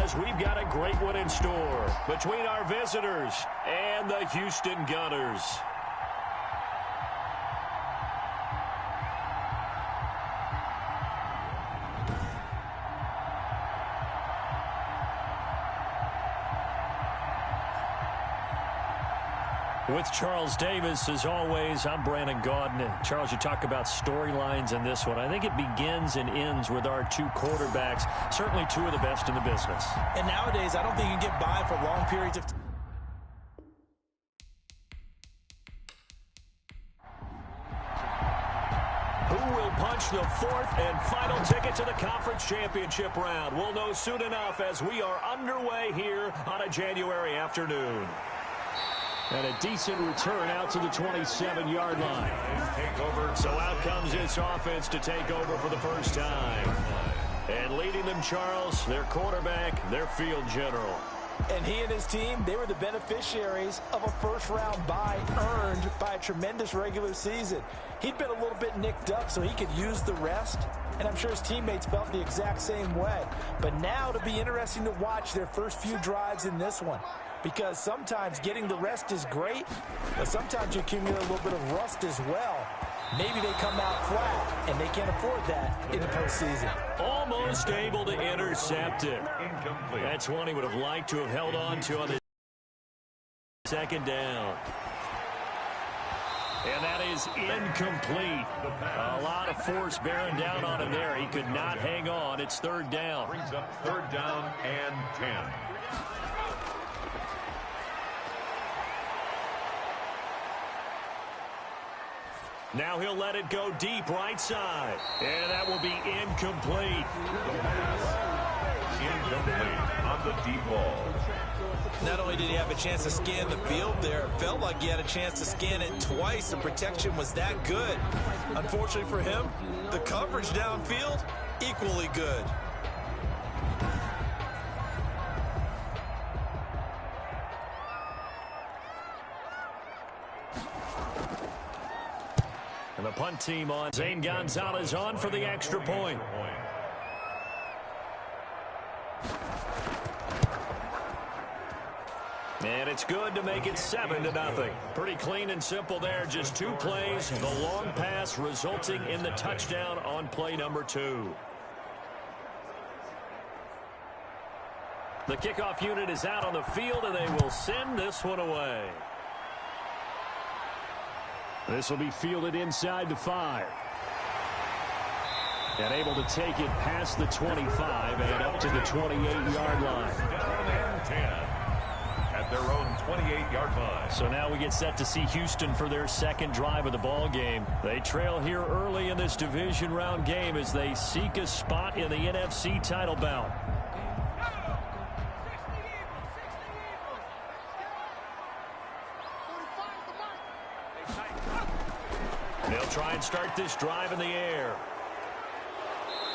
because we've got a great one in store between our visitors and the Houston Gunners. With Charles Davis, as always, I'm Brandon Gaudin. Charles, you talk about storylines in this one. I think it begins and ends with our two quarterbacks, certainly two of the best in the business. And nowadays, I don't think you can get by for long periods of time. Who will punch the fourth and final ticket to the conference championship round? We'll know soon enough as we are underway here on a January afternoon. And a decent return out to the 27-yard line. So out comes this offense to take over for the first time. And leading them, Charles, their quarterback, their field general. And he and his team, they were the beneficiaries of a first-round bye earned by a tremendous regular season. He'd been a little bit nicked up so he could use the rest, and I'm sure his teammates felt the exact same way. But now it'll be interesting to watch their first few drives in this one, because sometimes getting the rest is great, but sometimes you accumulate a little bit of rust as well. Maybe they come out flat, and they can't afford that in the postseason. Almost able to intercept it. That's one he would have liked to have held on to on the second down. And that is incomplete. A lot of force bearing down on him there. He could not hang on. It's third down. Brings up third down and 10. Now he'll let it go deep right side. And that will be incomplete. The pass incomplete on the deep ball. Not only did he have a chance to scan the field there, it felt like he had a chance to scan it twice. The protection was that good. Unfortunately for him, the coverage downfield, equally good. And the punt team on. Zane Gonzalez on for the extra point. And it's good to make it 7-0. Pretty clean and simple there. Just two plays. The long pass resulting in the touchdown on play number 2. The kickoff unit is out on the field, and they will send this one away. This will be fielded inside the 5. And able to take it past the 25 and up to the 28-yard line. Down and 10 at their own 28-yard line. So now we get set to see Houston for their second drive of the ball game. They trail here early in this division round game as they seek a spot in the NFC title bout. They'll try and start this drive in the air.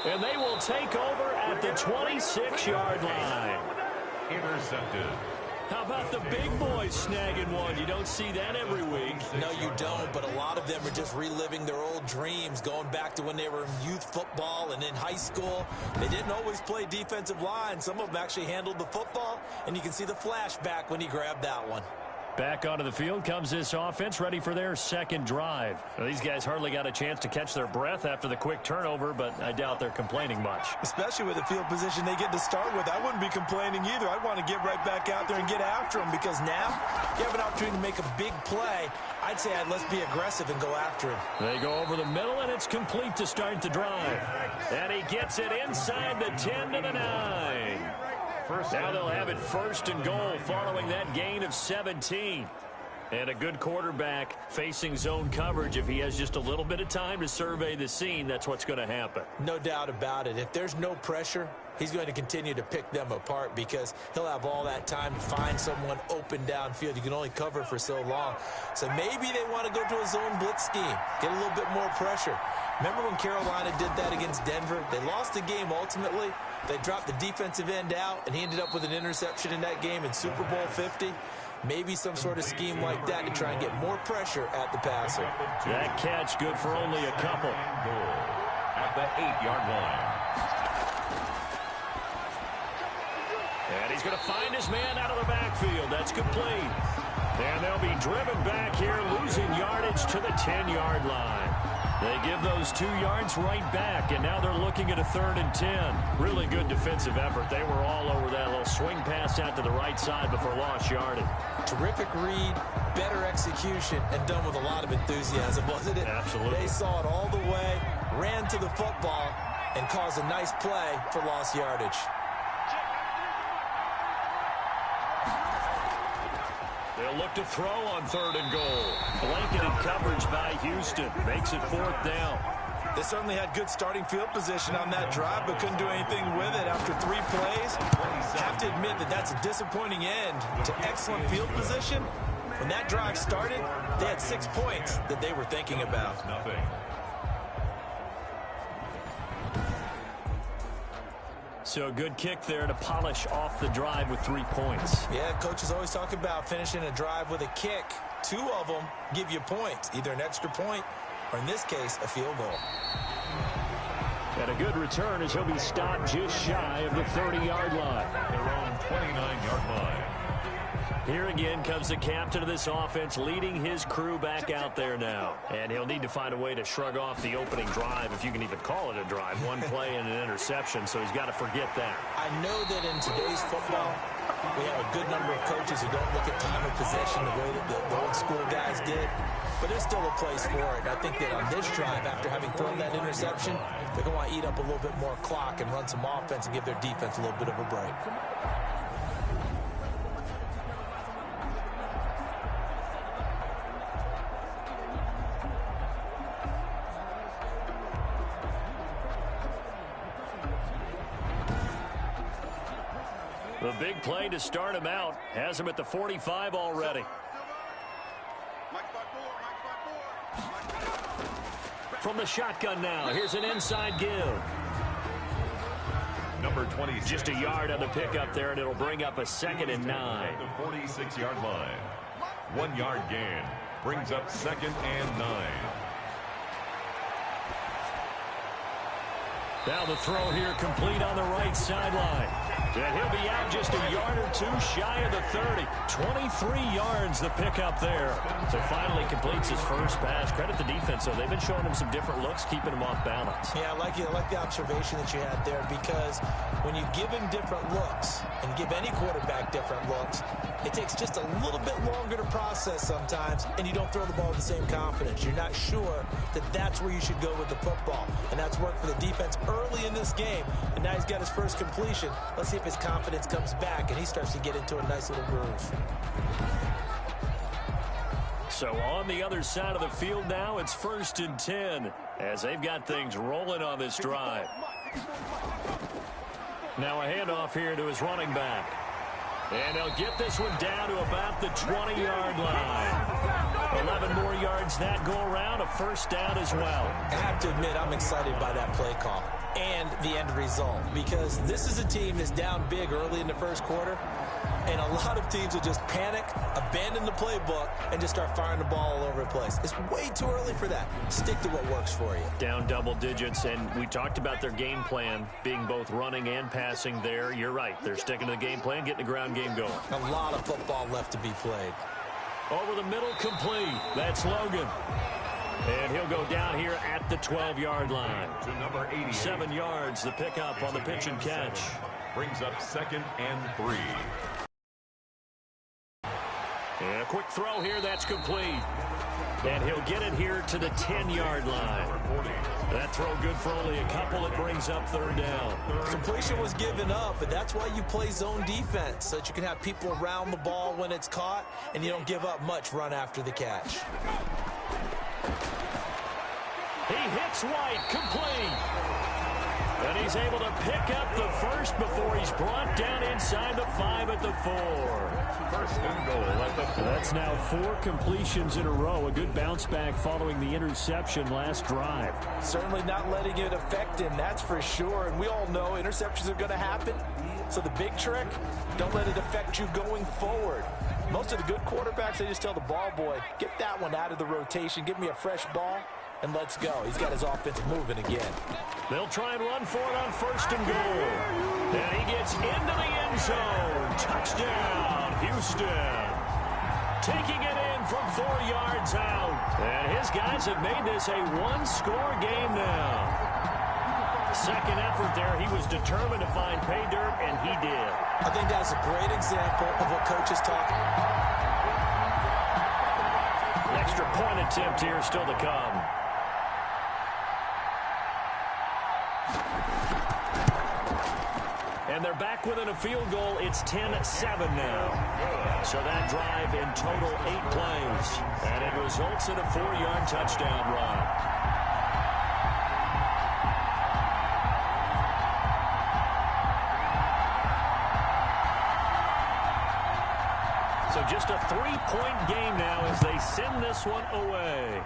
And they will take over at the 26-yard line. Intercepted. How about the big boys snagging one? You don't see that every week. No, you don't, but a lot of them are just reliving their old dreams, going back to when they were in youth football and in high school. They didn't always play defensive line. Some of them actually handled the football, and you can see the flashback when he grabbed that one. Back onto the field comes this offense, ready for their second drive. Well, these guys hardly got a chance to catch their breath after the quick turnover, but I doubt they're complaining much. Especially with the field position they get to start with. I wouldn't be complaining either. I'd want to get right back out there and get after them, because now you have an opportunity to make a big play. I'd say let's be aggressive and go after him. They go over the middle, and it's complete to start the drive. And he gets it inside the 10 to the 9. Now they'll have it first and goal following that gain of 17. And a good quarterback facing zone coverage. If he has just a little bit of time to survey the scene, that's what's going to happen. No doubt about it. If there's no pressure, he's going to continue to pick them apart, because he'll have all that time to find someone open downfield. You can only cover for so long. So maybe they want to go to a zone blitz scheme, get a little bit more pressure. Remember when Carolina did that against Denver? They lost the game ultimately. They dropped the defensive end out, and he ended up with an interception in that game in Super Bowl 50. Maybe some sort of scheme like that to try and get more pressure at the passer. That catch good for only a couple. At the 8-yard line. And he's going to find his man out of the backfield. That's complete. And they'll be driven back here, losing yardage to the 10-yard line. They give those 2 yards right back, and now they're looking at a 3rd and 10. Really good defensive effort. They were all over that little swing pass out to the right side before lost yardage. Terrific read, better execution, and done with a lot of enthusiasm, wasn't it? Absolutely. They saw it all the way, ran to the football, and caused a nice play for lost yardage. They'll look to throw on 3rd and goal. Blanketed coverage by Houston. Makes it 4th down. They certainly had good starting field position on that drive, but couldn't do anything with it after 3 plays. I have to admit that that's a disappointing end to excellent field position. When that drive started, they had 6 points that they were thinking about. Nothing. So a good kick there to polish off the drive with 3 points. Yeah, coaches always talk about finishing a drive with a kick. 2 of them give you points, either an extra point or, in this case, a field goal. And a good return as he'll be stopped just shy of the 30-yard line. Their own 29-yard line. Here again comes the captain of this offense, leading his crew back out there now. And he'll need to find a way to shrug off the opening drive, if you can even call it a drive. 1 play and an interception, so he's got to forget that. I know that in today's football, we have a good number of coaches who don't look at time of possession the way that the old school guys did. But there's still a place for it. I think that on this drive, after having thrown that interception, they're going to want to eat up a little bit more clock and run some offense and give their defense a little bit of a break. The big play to start him out has him at the 45 already. From the shotgun now, here's an inside give. Number 20. Just a yard on the pickup there, and it'll bring up a 2nd and 9. The 46-yard line. 1 yard gain. Brings up 2nd and 9. Now the throw here complete on the right sideline. And he'll be out just a yard or 2 shy of the 30. 23 yards the pickup there. So finally completes his first pass. Credit the defense, though. They've been showing him some different looks, keeping him off balance. Yeah, I like the observation that you had there, because when you give him different looks and give any quarterback different looks, it takes just a little bit longer to process sometimes, and you don't throw the ball with the same confidence. You're not sure that that's where you should go with the football, and that's worked for the defense early in this game, and now he's got his first completion. Let's see if his confidence comes back and he starts to get into a nice little groove. So on the other side of the field now, it's 1st and 10 as they've got things rolling on this drive. Now a handoff here to his running back. And he'll get this one down to about the 20-yard line. 11 more yards that go around, a 1st down as well. I have to admit, I'm excited by that play call and the end result, because this is a team that's down big early in the 1st quarter, and a lot of teams will just panic, abandon the playbook, and just start firing the ball all over the place. It's way too early for that. Stick to what works for you. Down double digits, and we talked about their game plan being both running and passing there. You're right. They're sticking to the game plan, getting the ground game going. A lot of football left to be played. Over the middle, complete. That's Logan. And he'll go down here at the 12-yard line. To number 88. 7 yards, the pickup on the pitch and catch. Brings up 2nd and 3. And a quick throw here, that's complete. And he'll get it here to the 10-yard line. That throw good for only a couple. It brings up 3rd down. Completion was given up, but that's why you play zone defense, so that you can have people around the ball when it's caught, and you don't give up much run after the catch. He hits White, complete. And he's able to pick up the 1st before he's brought down inside the 5 at the 4. 1st and goal at the 4. That's now 4 completions in a row. A good bounce back following the interception last drive. Certainly not letting it affect him, that's for sure. And we all know interceptions are going to happen. So the big trick, don't let it affect you going forward. Most of the good quarterbacks, they just tell the ball boy, get that one out of the rotation, give me a fresh ball, and let's go. He's got his offense moving again. They'll try and run for it on 1st and goal. And he gets into the end zone. Touchdown, Houston. Taking it in from 4 yards out. And his guys have made this a one-score game now. Second effort there, he was determined to find pay dirt, and he did. I think that's a great example of what coaches talk. An extra point attempt here still to come. And they're back within a field goal. It's 10-7 now. So that drive in total 8 plays. And it results in a 4-yard touchdown run. So just a 3-point game now as they send this one away.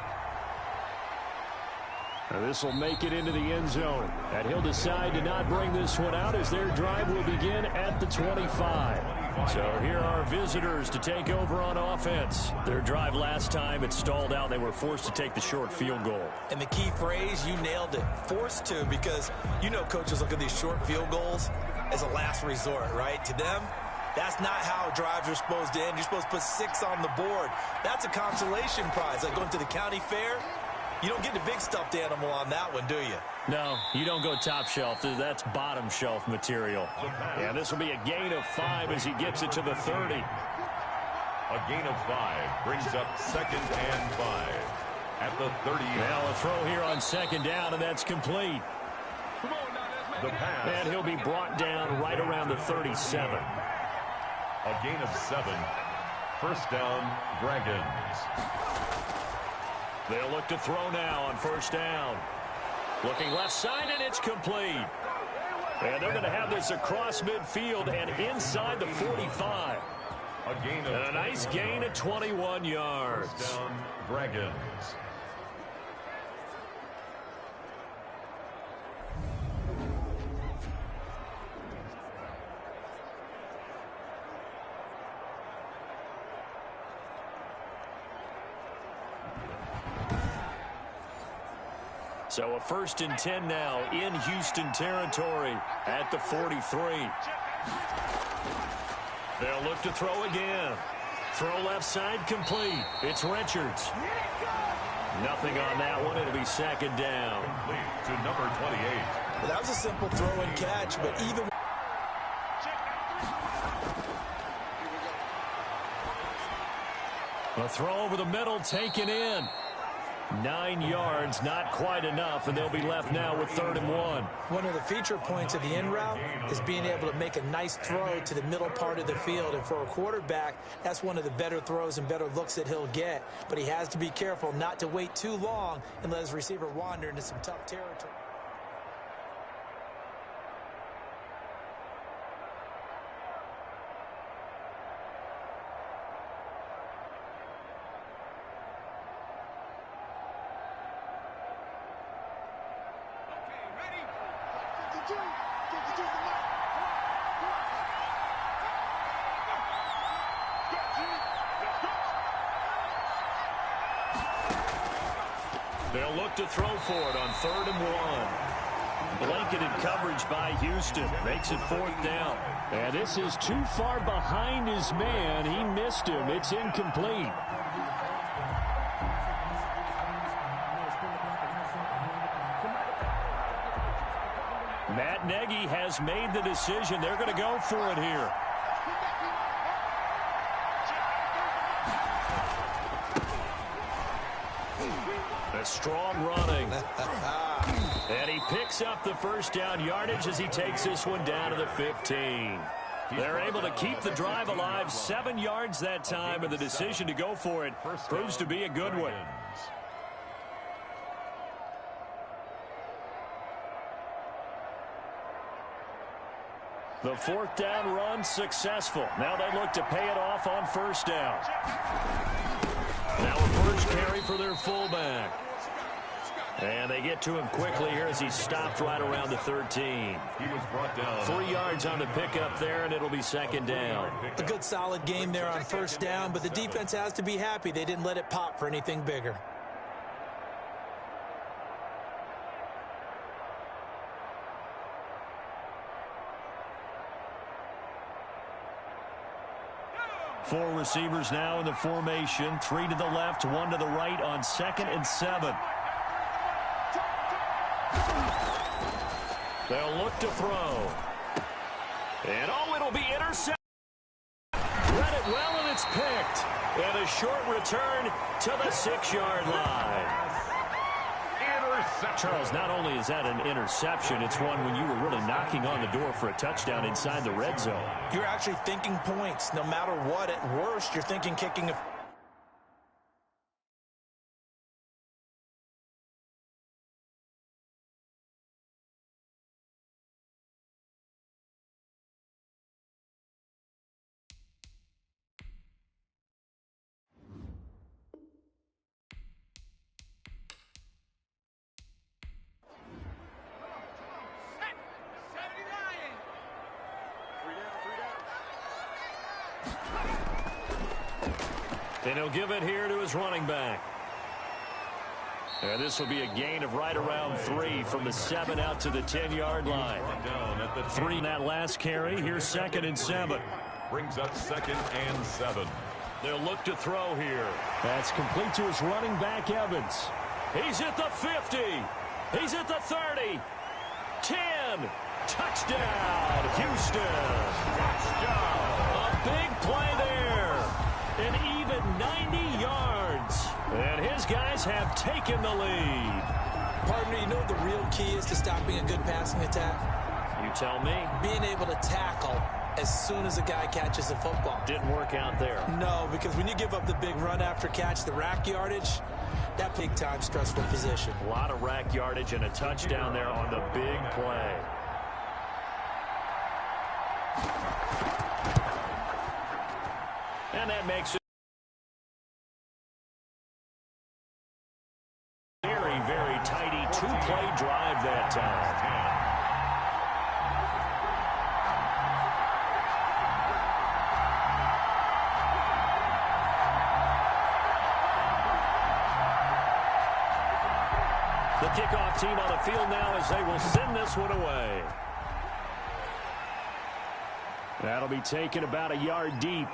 And this will make it into the end zone. And he'll decide to not bring this one out as their drive will begin at the 25. So here are visitors to take over on offense. Their drive last time, it stalled out. They were forced to take the short field goal. And the key phrase, you nailed it, forced to, because you know coaches look at these short field goals as a last resort, right? To them, that's not how drives are supposed to end. You're supposed to put 6 on the board. That's a consolation prize. Like going to the county fair, you don't get the big stuffed animal on that one, do you? No, you don't go top shelf. That's bottom shelf material. Yeah, this will be a gain of 5 as he gets it to the 30. A gain of 5 brings up 2nd and 5 at the 30. Now a throw here on 2nd down, and that's complete. The pass. And he'll be brought down right around the 37. A gain of 7. 1st down, Dragons. They'll look to throw now on 1st down. Looking left side, and it's complete. And they're going to have this across midfield and inside the 45. A gain of and a nice gain of 21 yards. 1st down, Dragons. So a 1st and 10 now in Houston territory at the 43. They'll look to throw again. Throw left side complete. It's Richards. Nothing on that one. It'll be 2nd down. Complete to number 28. Well, that was a simple throw and catch, but even a throw over the middle taken in. 9 yards, not quite enough, and they'll be left now with 3rd and 1. One of the feature points of the in route is being able to make a nice throw to the middle part of the field. And for a quarterback, that's one of the better throws and better looks that he'll get. But he has to be careful not to wait too long and let his receiver wander into some tough territory. They'll look to throw for it on 3rd and 1. Blanketed coverage by Houston. Makes it 4th down. And this is too far behind his man. He missed him. It's incomplete. Matt Nagy has made the decision. They're going to go for it here. Strong running. And he picks up the 1st down yardage as he takes this one down to the 15. They're able to keep the drive alive. 7 yards that time, and the decision to go for it proves to be a good one. The 4th down run successful. Now they look to pay it off on 1st down. Now a 1st carry for their fullback. And they get to him quickly here as he stopped right around the 13. He was brought down. 3 yards on the pickup there, and it'll be 2nd down. A good solid game there on 1st down, but the defense has to be happy they didn't let it pop for anything bigger. Four receivers now in the formation. 3 to the left, 1 to the right on 2nd and 7. They'll look to throw. And it'll be intercepted. Read it well, and it's picked. And a short return to the 6-yard line. Charles, not only is that an interception, it's one when you were really knocking on the door for a touchdown inside the red zone. You're actually thinking points. No matter what, at worst, you're thinking kicking a... And he'll give it here to his running back. And this will be a gain of right around 3 from the 7 out to the 10-yard line. 3 in that last carry. Here's 2nd and 7. Brings up 2nd and 7. They'll look to throw here. That's complete to his running back, Evans. He's at the 50. He's at the 30. 10. Touchdown, Houston. Touchdown. A big play there. An even 90 yards. And his guys have taken the lead. Partner, you know what the real key is to stopping a good passing attack? You tell me. Being able to tackle as soon as a guy catches a football. Didn't work out there. No, because when you give up the big run after catch, the rack yardage, that big-time stressful position. A lot of rack yardage and a touchdown there on the big play. And that makes it very, very tidy two-play drive that time. The kickoff team on the field now as they will send this one away. That'll be taken about a yard deep.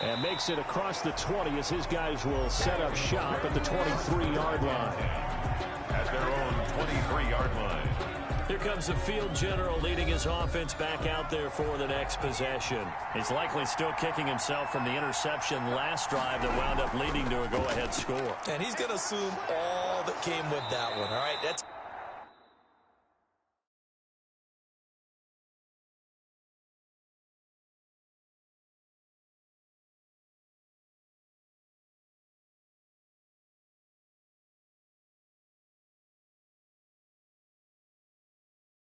And makes it across the 20 as his guys will set up shop at the 23-yard line. At their own 23-yard line. Here comes the field general leading his offense back out there for the next possession. He's likely still kicking himself from the interception last drive that wound up leading to a go-ahead score. And he's going to assume all that came with that one, all right? That's